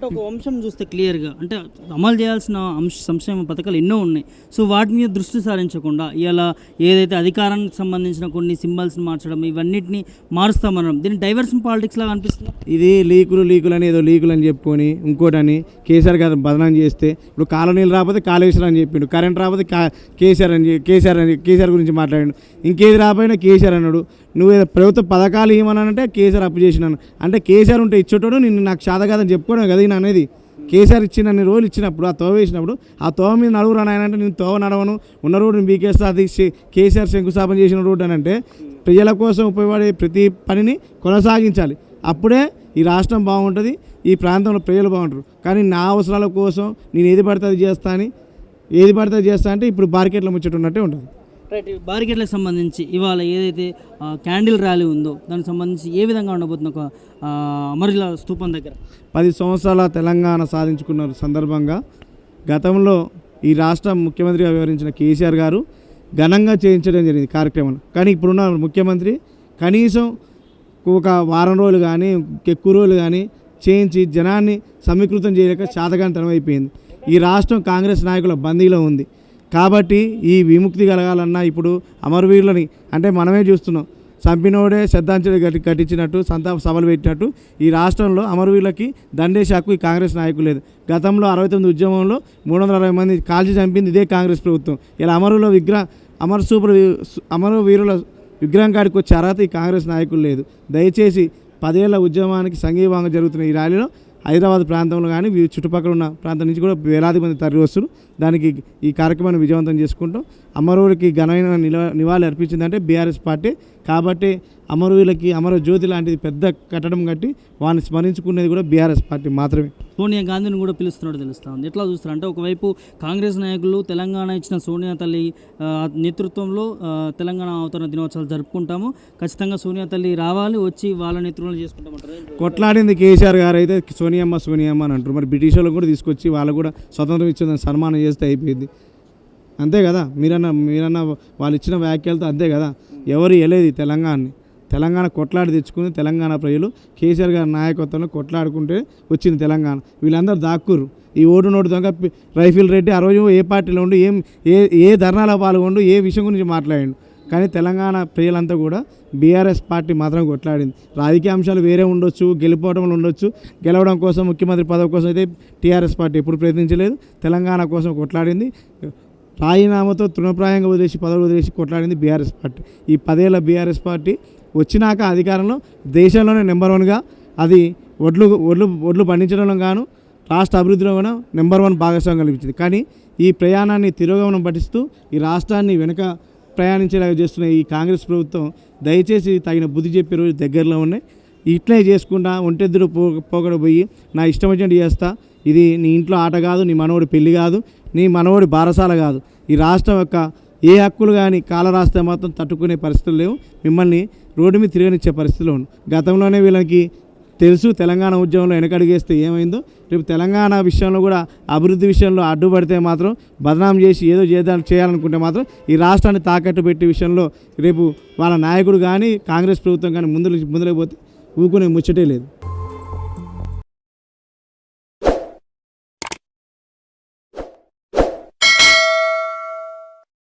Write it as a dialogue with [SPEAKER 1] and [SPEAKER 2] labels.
[SPEAKER 1] ఒక అంశం చూస్తే క్లియర్గా అంటే అమలు చేయాల్సిన సంక్షేమ పథకాలు ఎన్నో ఉన్నాయి. సో వాటి మీద దృష్టి సారించకుండా ఇలా ఏదైతే అధికారానికి సంబంధించిన కొన్ని సింబల్స్ని మార్చడం ఇవన్నిటిని మారుస్తామనడం దీన్ని డైవర్షన్ పాలిటిక్స్ లాగా అనిపిస్తుంది.
[SPEAKER 2] ఇది లీకులు అని ఏదో లీకులు అని చెప్పుకొని ఇంకోటని కేసీఆర్ గారు బదనాం చేస్తే ఇప్పుడు కాలనీలు రాకపోతే కాళేశ్వరం అని చెప్పిండు, కరెంట్ రాకపోతే కేసీఆర్ గురించి మాట్లాడాడు, ఇంకేది రాకపోయినా కేసీఆర్ అన్నాడు. నువ్వు ఏదో ప్రభుత్వ పథకాలు ఏమన్నానంటే కేసీఆర్ అప్పు చేసినాను అంటే కేసీఆర్ ఉంటే ఇచ్చేటోడు నిన్ను నాకు శాత కాదని చెప్పుకోవడం కదా ఈయన అనేది. కేసీఆర్ ఇచ్చిన అన్ని రోజులు ఇచ్చినప్పుడు ఆ తోవ వేసినప్పుడు ఆ తోవ మీద నడువురు అని అంటే నేను తోవ నడవను ఉన్న రోడ్డు బీకేస్తా, అది కేసీఆర్ శంకుస్థాపన చేసిన రోడ్డు అని అంటే ప్రజల కోసం ఉపయోగపడే ప్రతి పనిని కొనసాగించాలి. అప్పుడే ఈ రాష్ట్రం బాగుంటుంది, ఈ ప్రాంతంలో ప్రజలు బాగుంటారు. కానీ నా అవసరాల కోసం నేను ఏది పడితే అది చేస్తా అంటే ఇప్పుడు బార్కెట్లో ముచ్చట్టున్నట్టే ఉంటుంది.
[SPEAKER 1] రైట్. బారికేట్లకు సంబంధించి ఇవాళ ఏదైతే క్యాండిల్ ర్యాలీ ఉందో దానికి సంబంధించి ఏ విధంగా ఉండబోతుంది? ఒక అమరుల స్తూపం దగ్గర
[SPEAKER 2] 10 సంవత్సరాల తెలంగాణ సాధించుకున్న సందర్భంగా గతంలో ఈ రాష్ట్ర ముఖ్యమంత్రిగా వివరించిన కేసీఆర్ గారు ఘనంగా చేయించడం జరిగింది కార్యక్రమం. కానీ ఇప్పుడున్న ముఖ్యమంత్రి కనీసం ఒక వారం రోజులు కానీ ఎక్కువ రోజులు కానీ చేయించి జనాన్ని సమీకృతం చేయలేక శాతకాంతరం అయిపోయింది. ఈ రాష్ట్రం కాంగ్రెస్ నాయకుల బందీలో ఉంది. కాబట్టి ఈ విముక్తి కలగాలన్నా ఇప్పుడు అమరవీరులని అంటే మనమే చూస్తున్నాం, చంపినోడే శ్రద్ధాంజలి కట్టించినట్టు సంతాప సభలు పెట్టినట్టు ఈ రాష్ట్రంలో అమరవీరులకి దండేసి హక్కు ఈ కాంగ్రెస్ నాయకులు లేదు. గతంలో 69 ఉద్యమంలో 360 మంది కాల్చి చంపింది ఇదే కాంగ్రెస్ ప్రభుత్వం. ఇలా అమరవీరుల విగ్రహం కాడికి వచ్చే అర్హత ఈ కాంగ్రెస్ నాయకులు లేదు. దయచేసి 10 ఏళ్ల ఉద్యమానికి సంఘీభావంగా జరుగుతున్న ఈ ర్యాలీలో హైదరాబాద్ ప్రాంతంలో కానీ చుట్టుపక్కల ఉన్న ప్రాంతం నుంచి కూడా వేలాది మంది తరలి వస్తారు. దానికి ఈ కార్యక్రమాన్ని విజయవంతం చేసుకుంటాం. అమరవీరులకి ఘనమైన నివాళి అర్పించిందంటే బీఆర్ఎస్ పార్టీ. కాబట్టి అమరవీరులకి అమరజ్యోతి లాంటిది పెద్ద కట్టడం కట్టి వారిని స్మరించుకునేది కూడా బీఆర్ఎస్ పార్టీ మాత్రమే.
[SPEAKER 1] సోనియా గాంధీని కూడా పిలుస్తున్నట్టు తెలుస్తూ ఉంది. ఎట్లా చూస్తారు అంటే ఒకవైపు కాంగ్రెస్ నాయకులు తెలంగాణ ఇచ్చిన సోనియా తల్లి నేతృత్వంలో తెలంగాణ అవతరణ దినోత్సవాలు జరుపుకుంటాము, ఖచ్చితంగా సోనియా తల్లి రావాలి, వచ్చి వాళ్ళ నేతృత్వంలో చేసుకుంటామంటారు.
[SPEAKER 2] కొట్లాడింది కేసీఆర్ గారు అయితే సోనియమ్మ అని అంటారు. మరి బ్రిటిష్ వాళ్ళకు కూడా తీసుకొచ్చి వాళ్ళకు కూడా స్వతంత్రం ఇచ్చిందని సన్మానం చేస్తే అయిపోయింది. అంతే కదా, మీరన్న వాళ్ళు ఇచ్చిన వ్యాఖ్యలతో అంతే కదా. ఎవరు వెళ్ళేది తెలంగాణ కొట్లాడి తెచ్చుకుని తెలంగాణ ప్రజలు కేసీఆర్ గారి నాయకత్వంలో కొట్లాడుకుంటే వచ్చింది తెలంగాణ. వీళ్ళందరూ దాక్కుర్రు. ఈ ఓటు నోటు దొంగ రైఫిల్ రెడ్డి ఆ రోజు ఏ పార్టీలో ఉండి ఏ ధర్నాలో పాల్గొండు, ఏ విషయం గురించి మాట్లాడిండు. కానీ తెలంగాణ ప్రజలంతా కూడా బీఆర్ఎస్ పార్టీ మాత్రం కొట్లాడింది. రాజకీయ అంశాలు వేరే ఉండొచ్చు, గెలుపోవడంలో ఉండొచ్చు. గెలవడం కోసం ముఖ్యమంత్రి పదవి కోసం అయితే టీఆర్ఎస్ పార్టీ ఎప్పుడు ప్రయత్నించలేదు. తెలంగాణ కోసం కొట్లాడింది. రాజీనామాతో తృణప్రాయంగా పదవి వదిలేసి కొట్లాడింది బీఆర్ఎస్ పార్టీ. ఈ 10 ఏళ్ల బీఆర్ఎస్ పార్టీ వచ్చినాక అధికారంలో దేశంలోనే నెంబర్ 1గా అది ఒడ్లు పండించడంలో గాను రాష్ట్ర అభివృద్ధిలో కూడా నెంబర్ 1 భాగస్వామ్యం కల్పించింది. కానీ ఈ ప్రయాణాన్ని తిరోగమనం పట్టిస్తూ ఈ రాష్ట్రాన్ని వెనక ప్రయాణించేలాగా చేస్తున్న ఈ కాంగ్రెస్ ప్రభుత్వం దయచేసి తగిన బుద్ధి చెప్పే రోజు దగ్గరలో ఉన్నాయి. ఇట్లే చేసుకుంటా ఒంటెద్దుడు పోగడపోయి నా ఇష్టం వచ్చినట్టు చేస్తా, ఇది నీ ఇంట్లో ఆట కాదు, నీ మనవడి పెళ్లి కాదు, నీ మనవడి బారసాల కాదు. ఈ రాష్ట్రం యొక్క ఏ హక్కులు కానీ కాల రాస్తే మాత్రం తట్టుకునే పరిస్థితులు లేవు. మిమ్మల్ని రోడ్డు మీద తిరగనిచ్చే పరిస్థితులు ఉంది. గతంలోనే వీళ్ళకి తెలుసు తెలంగాణ ఉద్యమంలో వెనకడిగేస్తే ఏమైందో. రేపు తెలంగాణ విషయంలో కూడా అభివృద్ధి విషయంలో అడ్డుపడితే మాత్రం బదనాం చేసి ఏదో చేయాలనుకుంటే మాత్రం ఈ రాష్ట్రాన్ని తాకట్టు పెట్టే విషయంలో రేపు వాళ్ళ నాయకుడు కానీ కాంగ్రెస్ ప్రభుత్వం కానీ ముందుకు పోతే ఊకునే ముచ్చటే లేదు.